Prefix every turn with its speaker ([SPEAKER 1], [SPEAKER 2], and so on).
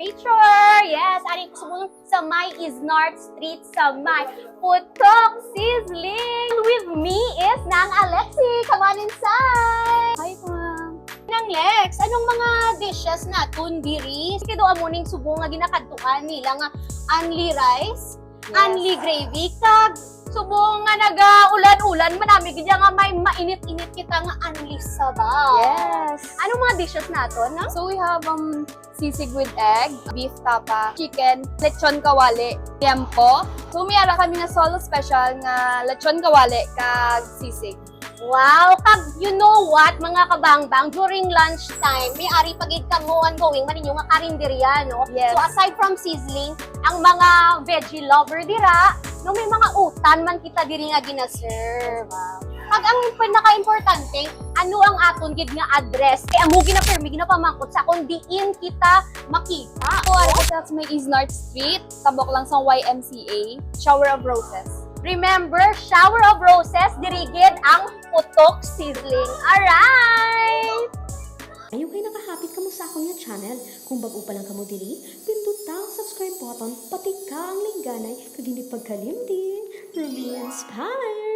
[SPEAKER 1] picture. Yes, ari ko subong sa may Iznart Street sa may PUTOK SIZZLING. With me is Nang Alexi. Come on inside.
[SPEAKER 2] Hi, ma'am.
[SPEAKER 1] Nang Lex, anong mga dishes naton diri? Sige do amuning subong nga ginakadtuan nila nga UNLI Rice, UNLI Gravy kag subong nga naga-ulan-ulan manami gid nga may mainit-init kita nga UNLI sabaw.
[SPEAKER 2] Yes.
[SPEAKER 1] Anong mga dishes naton, no?
[SPEAKER 2] So we have sisig with egg, beef tapa, chicken, lechon kawali, liempo. So mayara kami nga solo special nga lechon kawali kag sisig.
[SPEAKER 1] Wow! Kag, you know what, mga KaBangBang, during lunchtime, may ari pagid kamo ongoing man ninyo nga karinderya, no?
[SPEAKER 2] Yes.
[SPEAKER 1] So aside from sizzling, ang mga veggie lover dira, no, may mga utan man kita diri nga gina-serve. Kag ang pinaka-importante, ano ang aton gid nga address? Kay amo gina-permi ginapamangkot sa kung diin kita makita.
[SPEAKER 2] So ari sa may Iznart Street, tabok lang sa YMCA, Shower of Roses.
[SPEAKER 1] Remember, Shower of Roses, dirigid ang PUTOK SIZZLING. Alright!
[SPEAKER 3] Ayaw kayo nakahapit ka mo sa akong yung channel. Kung bago pa lang ka mo diri, pindot ang subscribe button, pati ka ang lingganay, kag hindi pagkalimtin. Rubeinspired!